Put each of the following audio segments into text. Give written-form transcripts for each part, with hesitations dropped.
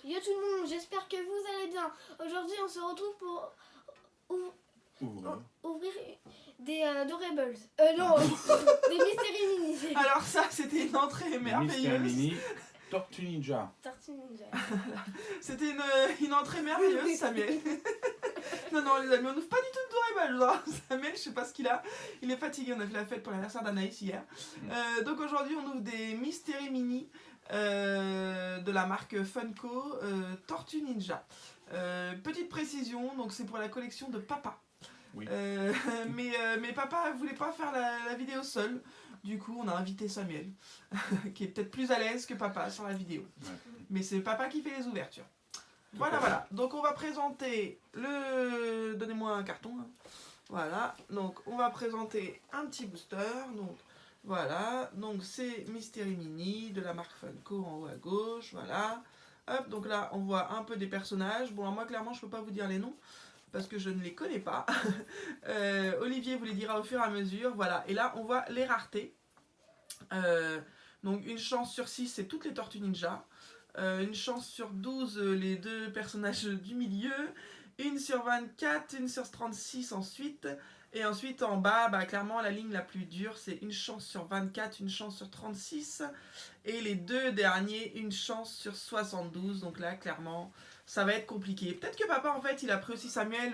Yo tout le monde, j'espère que vous allez bien. Aujourd'hui, on se retrouve pour ouvrir des Adorables. Non, des Mystery Mini. Alors ça, c'était une entrée merveilleuse. Mini Tortue Ninja. Tortue Ninja. C'était une entrée merveilleuse, Samuel. Non, les amis, on n'ouvre pas du tout de Adorables. Samuel, je sais pas ce qu'il a. Il est fatigué, on a fait la fête pour l'anniversaire d'Anaïs hier. Donc aujourd'hui, on ouvre des Mystery Mini de la marque Funko Tortue Ninja. Petite précision, donc c'est pour la collection de papa. Oui. Mais papa voulait pas faire la vidéo seul. Du coup, on a invité Samuel, qui est peut-être plus à l'aise que papa sur la vidéo. Ouais. Mais c'est papa qui fait les ouvertures. Voilà. Donc on va présenter le... Donnez-moi un carton. Hein. Voilà. Donc on va présenter un petit booster. Donc voilà. Donc c'est Mystery Mini de la marque Funko en haut à gauche. Voilà. Hop. Donc là on voit un peu des personnages. Bon, alors moi clairement je peux pas vous dire les noms parce que je ne les connais pas. Olivier vous les dira au fur et à mesure. Voilà. Et là on voit les raretés. Donc une chance sur 6 c'est toutes les Tortues Ninja. Une chance sur 12 les deux personnages du milieu, une sur 24, une sur 36 ensuite, et ensuite en bas, clairement la ligne la plus dure c'est une chance sur 24, une chance sur 36, et les deux derniers, une chance sur 72, donc là clairement ça va être compliqué. Peut-être que papa en fait il a pris aussi Samuel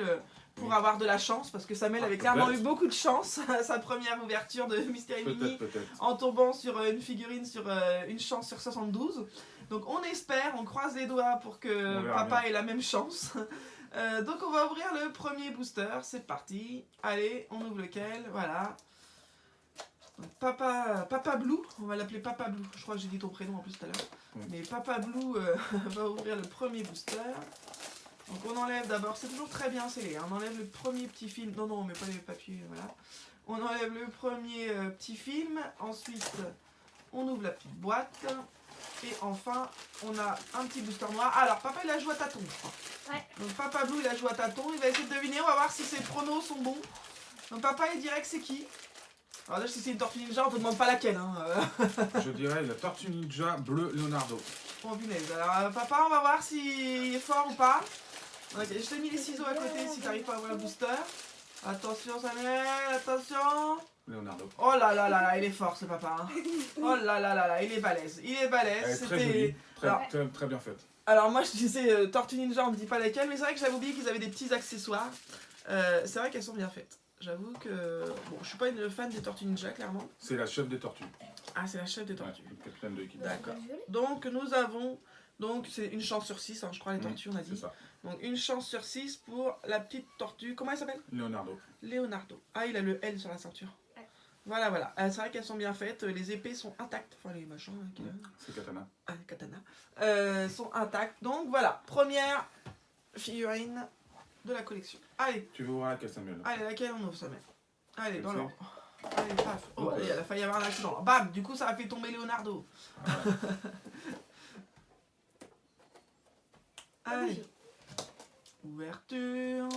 pour avoir de la chance, parce que Samuel avait clairement eu beaucoup de chance à sa première ouverture de Mystery Mini, en tombant sur une figurine sur une chance sur 72. Donc on espère, on croise les doigts pour que papa ait la même chance. Donc on va ouvrir le premier booster, c'est parti. Allez, on ouvre lequel, voilà. Donc, Papa Blue, on va l'appeler Papa Blue. Je crois que j'ai dit ton prénom en plus tout à l'heure. Mais Papa Blue va ouvrir le premier booster. Donc on enlève d'abord, c'est toujours très bien scellé, hein. On enlève le premier petit film, non on met pas les papiers, voilà. On enlève le premier petit film, ensuite on ouvre la petite boîte, et enfin on a un petit booster noir. Alors papa il a joué à tâton, je crois. Ouais. Donc Papa Blue il a joué à tâton, il va essayer de deviner, on va voir si ses pronos sont bons. Donc papa il dirait que c'est qui? Alors là si c'est une Tortue Ninja on te demande pas laquelle, hein. Je dirais la Tortue Ninja bleu Leonardo. Oh punaise, alors papa on va voir s'il est fort ou pas. Ok, je t'ai mis les ciseaux à côté si t'arrives pas à voir le booster. Attention Samuel, attention. Leonardo. Oh là, il est fort ce papa. Hein. Oh là, il est balèze. Il est balèze. Elle est très jolie, très bien faite. Alors moi je disais Tortue Ninja, on me dit pas laquelle, mais c'est vrai que j'avais oublié qu'ils avaient des petits accessoires. C'est vrai qu'elles sont bien faites. J'avoue que... Bon, je suis pas une fan des Tortues Ninja, clairement. C'est la chef des tortues. Ah, c'est la chef des tortues. Ouais, le capitaine de l'équipe. D'accord. Donc nous avons... Donc c'est une chance sur 6, hein, je crois les tortues on a dit. C'est ça. Donc une chance sur 6 pour la petite tortue. Comment elle s'appelle? Leonardo. Leonardo. Ah, il a le L sur la ceinture. Ouais. Voilà. C'est vrai qu'elles sont bien faites. Les épées sont intactes. Enfin, les machins. C'est Katana. Ah, les katanas. Sont intactes. Donc voilà. Première figurine de la collection. Allez. Tu veux voir laquelle, Samuel? Allez, laquelle on ouvre, ça met. Allez, dans C'est l'ordre. Allez, paf. Oh, il a failli y avoir un accident. Bam. Du coup, ça a fait tomber Leonardo. Allez. Ouverture.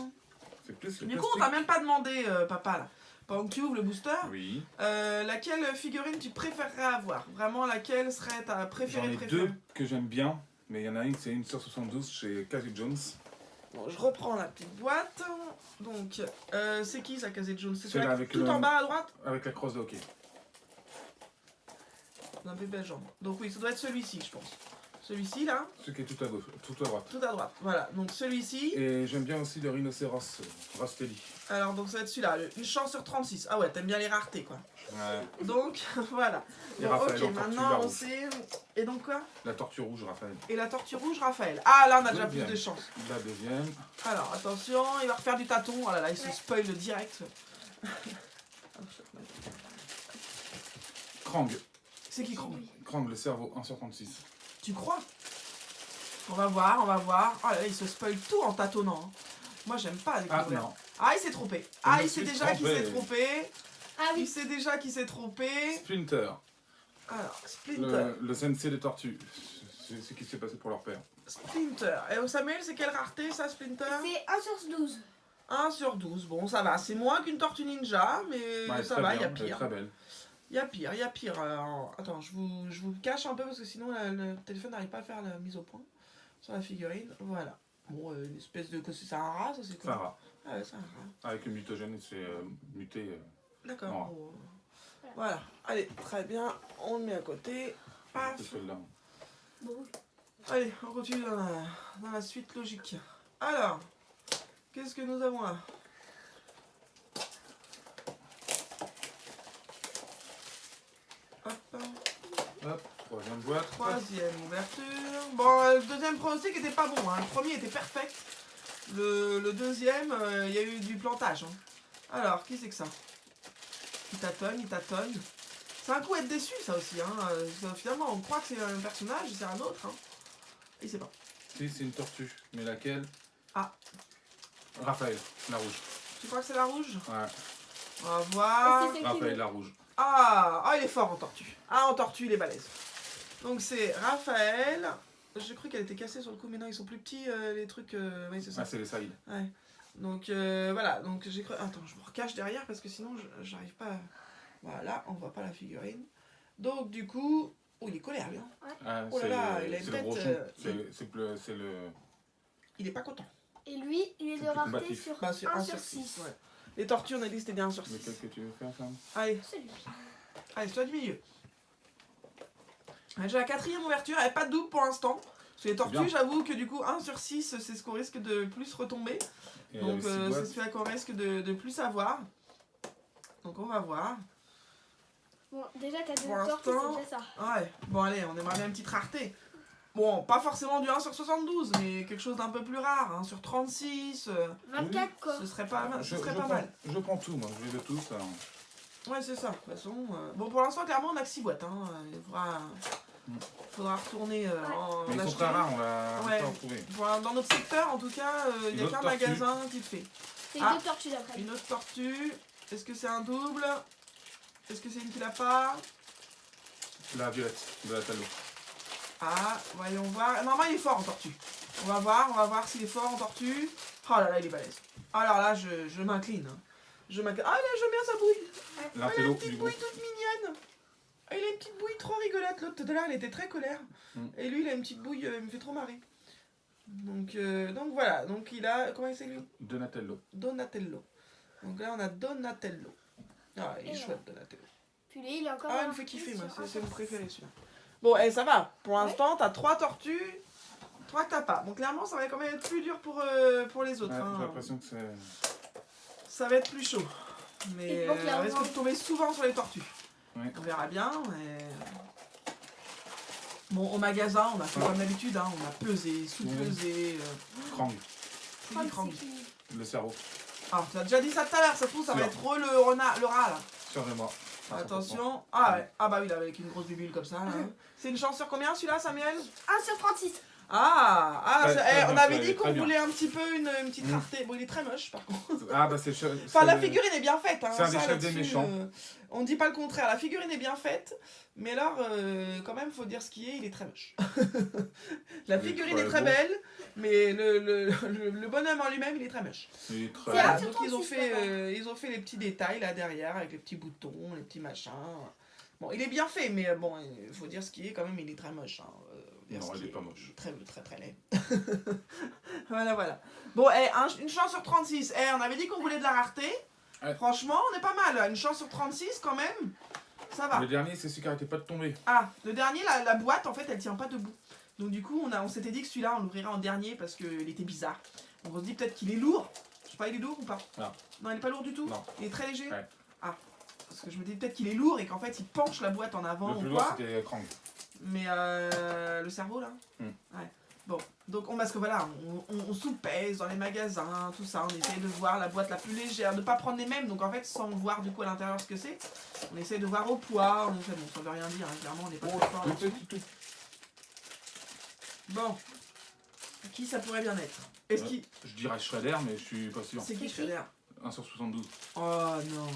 C'est plus le Du coup, on t'a même pas demandé, papa, là, pendant que tu ouvres le booster, Oui. laquelle figurine tu préférerais avoir? Vraiment, laquelle serait ta J'en préférée? ai deux que j'aime bien, mais il y en a une, c'est une sur 72 chez Casey Jones. Bon, je reprends la petite boîte. Donc, c'est qui ça, Casey Jones? C'est celui avec tout en bas à droite? Avec la crosse de hockey. C'est un peu belle jambe. Donc oui, ça doit être celui-ci, je pense. Celui-ci, là. Celui qui est tout à gauche, tout à droite. Tout à droite, voilà. Donc celui-ci. Et j'aime bien aussi le rhinocéros Rastelli. Alors, donc ça va être celui-là. Une chance sur 36. Ah ouais, t'aimes bien les raretés, quoi. Ouais. Donc, voilà. Et Bon, Raphaël en ok, tortue maintenant on rouge. sait... Et donc quoi? La tortue rouge, Raphaël. Et la tortue rouge, Raphaël. Ah, là, on a déjà Deuxième. plus de chance. La deuxième. Alors, attention, il va refaire du tâton. Oh là là, il se spoil direct. Krang. C'est qui Krang? Krang, le cerveau, 1 sur 36. Tu crois? On va voir. Oh là là, il se spoil tout en tâtonnant. Hein. Moi, j'aime pas les Ah couverts. non. Ah, il s'est trompé. Ah, il sait suis déjà qu'il trompé. s'est trompé. Ah Il oui. sait déjà qu'il s'est trompé. Splinter. Alors, Splinter. Le sensei des tortues. C'est ce qui s'est passé pour leur père. Splinter. Et au Samuel, c'est quelle rareté, ça, Splinter? C'est 1 sur 12. 1 sur 12. Bon, ça va. C'est moins qu'une Tortue Ninja, mais Ouais, ça très va, il y bien, a pire. Très belle. Il y a pire. Attends, je vous cache un peu parce que sinon le téléphone n'arrive pas à faire la mise au point. sur la figurine. Voilà. Bon, une espèce de... C'est un rat, ça c'est C'est quoi? un rat. Ah ouais, c'est un rat. Avec une mutagène, c'est muté. D'accord. en rat. Bon, voilà. Allez, très bien. On le met à côté. Paf. C'est celle-là. Bon, Allez, on continue dans la suite logique. Alors, qu'est-ce que nous avons là? Hop. Hop, troisième boîte. Troisième ouverture. Bon, le deuxième pronostic était pas bon. Hein. Le premier était parfait. Le deuxième, il y a eu du plantage. Hein. Alors, qui c'est que ça? Il tâtonne. C'est un coup être déçu, ça aussi. Hein. Finalement, on croit que c'est un personnage, c'est un autre. Hein. Et c'est pas. Si, c'est une tortue. Mais laquelle? Ah. Raphaël, la rouge. Tu crois que c'est la rouge? Ouais, On va voir. Et c'est celle qui Raphaël, veut. la rouge. Ah, il est fort en tortue. Ah, en tortue, il est balèze. Donc c'est Raphaël. J'ai cru qu'elle était cassée sur le coup, mais non, ils sont plus petits, les trucs. Oui, c'est ça. Ah, c'est les Saïd. Ouais. Donc voilà, donc j'ai cru... Attends, je me recache derrière parce que sinon j'arrive pas à... Voilà, on voit pas la figurine. Donc du coup... Oh, il est colère lui. Hein. Ah, Oh là là, il a une c'est tête, le brochon. C'est le... Il est pas content. Et lui, il est C'est de plus rareté combatif. sur Bah, sur 1 1 sur sur 6. 6. Ouais. Les tortues, on a dit c'était bien 1 sur 6. Lequel que tu veux faire, Sam? Allez, Celui. allez, c'est toi du milieu. J'ai la quatrième ouverture, elle n'est pas double pour l'instant. Sur les tortues, bien. j'avoue que du coup 1 sur 6, c'est ce qu'on risque de plus retomber. Et Donc six c'est boîtes. celui-là qu'on risque de plus avoir. Donc on va voir. Bon, déjà, t'as deux Pour tortues, l'instant- c'est déjà ça. Ouais, bon allez, on aimerait bien une petite rareté. Bon, pas forcément du 1 sur 72, mais quelque chose d'un peu plus rare, 1 sur 36, 24, quoi. ce serait pas, Je, ce serait je pas prends, mal. je prends tout, moi. Je vais de tout, ça. Ouais, c'est ça, de toute façon. Bon, pour l'instant, clairement, on a que 6 boîtes. Hein. Faudra retourner en Mais ils sont acheter. très rares, on l'a Ouais. pas retrouvé. Dans notre secteur, en tout cas, il n'y a Une qu'un autre tortue. magasin qui le fait. C'est Ah. deux tortues d'après. Une autre tortue. Est-ce que c'est un double? Est-ce que c'est une qui l'a pas? La violette, de la talon. Ah, voyons voir. Normalement, il est fort en tortue. On va voir s'il est fort en tortue. Oh là là, il est balèze. Alors là, je m'incline. Je m'incline. Ah là, j'aime bien sa bouille. Il a L'intello une petite du bouille groupe. toute mignonne. Ah, il a une petite bouille trop rigolote. L'autre tout à l'heure, elle était très colère. Et lui, il a une petite bouille, il me fait trop marrer. Donc voilà. Donc il a. Comment il s'appelle lui? Donatello. Donatello. Donc là, on a Donatello. Ah, il est Et chouette, Donatello. Puis lui, il est encore. Ah, il me rareté fait kiffer, moi. sur C'est 1 mon sur préféré, 6. celui-là. Bon, ça va. Pour l'instant, t'as 3 tortues. 3 que t'as pas. Donc clairement, ça va quand même être plus dur pour les autres. Ouais, hein. j'ai l'impression que c'est... Ça va être plus chaud. Mais Et donc, là, on risque on- de tomber souvent sur les tortues. Ouais. On verra bien. Mais... Bon, au magasin, on a fait comme d'habitude. Hein. On a pesé, sous-pesé. Krang, Fouillis, Franck, Krang. c'est qui le cerveau. Ah, tu as déjà dit ça tout à l'heure. Ça se trouve, ça va Non. être le renard, le rat là. Sûr de moi. à 100%. Attention. Ah ouais. Ah bah oui, là, avec une grosse bibule comme ça. Là. C'est une chance sur combien celui-là, Samuel? 1 sur 36. Ah, Très, très on bien, avait très dit qu'on bien. voulait un petit peu une petite rareté. Bon, il est très moche par contre. Ah bah c'est... Enfin, la figurine est bien faite. Hein, c'est un des ça, chefs des là-dessus, méchants. on dit pas le contraire. La figurine est bien faite. Mais alors, quand même, faut dire ce qui est, il est très moche. La Il est figurine très est très beau. belle, mais le bonhomme en lui-même, il est très moche. Il est très... C'est un Voilà, sur donc ils ont 36, d'accord. ils ont fait les petits détails là derrière, avec les petits boutons, les petits machins. Bon, il est bien fait, mais bon, il faut dire ce qui est, quand même, il est très moche. Hein. Dire Non, ce il qui est pas moche. Très, très, très laid. Voilà. Bon, une chance sur 36. On avait dit qu'on voulait de la rareté. Ouais. Franchement, on est pas mal. Une chance sur 36 quand même. Ça va. Le dernier, c'est celui qui arrêtait pas de tomber. Ah, le dernier, la boîte, en fait, elle tient pas debout. Donc du coup, on s'était dit que celui-là, on l'ouvrirait en dernier parce qu'il était bizarre. Donc on se dit peut-être qu'il est lourd. Je sais pas, il est lourd ou pas? Non. Non, il est pas lourd du tout? Non. Il est très léger? Ouais. Ah, parce que je me dis peut-être qu'il est lourd et qu'en fait, il penche la boîte en avant Le plus ou lourd, quoi. c'était Krang. Mais le cerveau, là? Ouais. Bon, donc parce que voilà, on sous-pèse dans les magasins, tout ça, on essaye de voir la boîte la plus légère, de pas prendre les mêmes, donc en fait sans voir du coup à l'intérieur ce que c'est, on essaye de voir au poids, bon ça veut rien dire, hein, clairement on n'est pas très fort là-dessus. Bon, qui ça pourrait bien être? Est-ce qui... Je dirais Shredder, mais je suis pas sûr. C'est qui Shredder? 1 sur 72. Oh non.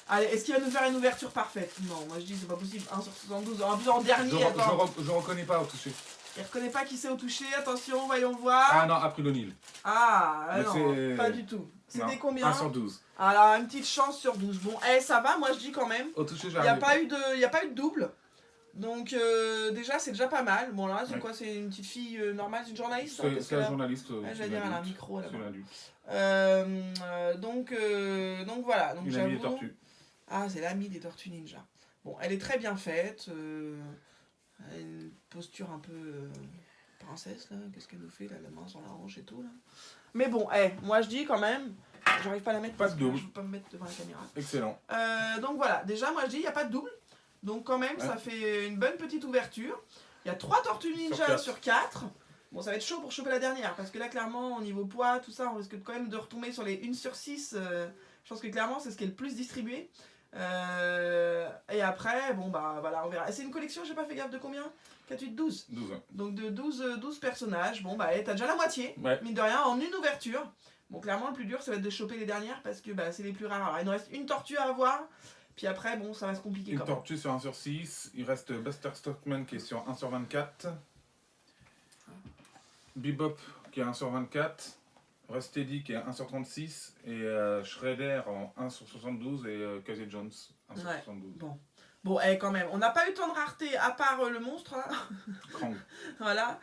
Allez, est-ce qu'il va nous faire une ouverture parfaite? Non, moi je dis c'est pas possible, 1 sur 72, en plus en dernier, attends. Je reconnais pas au toucher. Il reconnaît pas qui c'est au toucher, attention, voyons voir. Ah non, April O'Neil. Ah, Mais non, c'est- pas du tout. C'était Non, combien? 1 sur 12. Alors, une petite chance sur 12. Bon, ça va, moi je dis quand même. Au toucher, Il n'y a, j'arrive pas eu de double. Donc déjà c'est déjà pas mal. Bon là c'est Ouais. quoi, c'est une petite fille normale, c'est une journaliste, hein, C'est parce c'est que la là- journaliste. j'allais dire elle a un micro là-bas. C'est l'adulte. Donc voilà, donc Une amie des j'avoue. tortues. Ah, c'est l'amie des Tortues Ninja. Bon, elle est très bien faite. Elle a une posture un peu princesse, là. Qu'est-ce qu'elle nous fait, là, la main sur la hanche et tout, là. Mais bon, moi je dis quand même, j'arrive pas à la mettre Pas parce de que double. je veux pas me mettre devant la caméra. Excellent. Donc voilà, déjà moi je dis, il n'y a pas de double. Donc quand même, ça fait une bonne petite ouverture. Il y a 3 Tortues Ninja sur 4. Bon, ça va être chaud pour choper la dernière, parce que là, clairement, au niveau poids, tout ça, on risque quand même de retomber sur les 1 sur 6. Je pense que clairement, c'est ce qui est le plus distribué. Et après, bon, bah voilà, on verra. C'est une collection, j'ai pas fait gaffe de combien 4, 8, 12. 12. Donc de 12 personnages. Bon, bah t'as déjà la moitié, Ouais. mine de rien, en une ouverture. Bon, clairement, le plus dur, ça va être de choper les dernières, parce que bah, c'est les plus rares. Alors, il nous reste une tortue à avoir. Puis après, bon, ça va se compliquer Une quand même. tortue sur 1 sur 6. Il reste Buster Stockman qui est sur 1 sur 24. Bebop qui est 1 sur 24. Rusty qui est 1 sur 36. Et Shredder en 1 sur 72. Et Casey Jones 1 sur Ouais. 72. Bon, quand même, on n'a pas eu tant de rareté, à part le monstre, là. Krang. Voilà,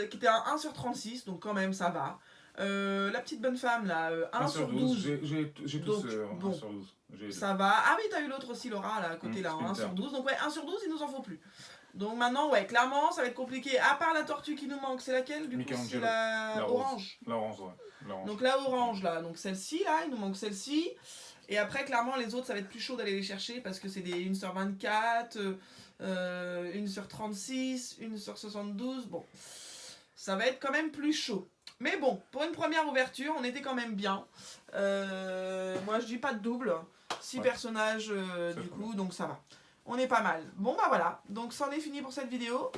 qui était un 1 sur 36, donc quand même ça va. La petite bonne femme là, 1 sur 12, J'ai Donc, tous 1 bon. sur 12. J'ai les deux. ça va. Ah oui, t'as eu l'autre aussi, Laura, là, à côté là, 1 Splinter. sur 12. Donc ouais, 1 sur 12, il nous en faut plus. Donc maintenant, ouais, clairement, ça va être compliqué. À part la tortue qui nous manque, c'est laquelle du coup? C'est Michelangelo. la La rose. orange. L'orange, ouais. L'orange. Donc la orange là, donc celle-ci là, il nous manque celle-ci. Et après, clairement, les autres, ça va être plus chaud d'aller les chercher parce que c'est des 1 sur 24, 1 sur 36, 1 sur 72. Bon, ça va être quand même plus chaud. Mais bon, pour une première ouverture, on était quand même bien. Moi, je dis pas de double. 6 Ouais. personnages Ça du fait coup, donc ça va. On est pas mal. Bon, bah voilà. Donc, c'en est fini pour cette vidéo.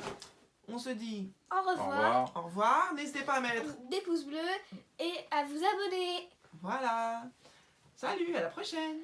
On se dit Au Au revoir. revoir. au revoir. N'hésitez pas à mettre. Des pouces bleus et à vous abonner. Voilà. Salut, à la prochaine.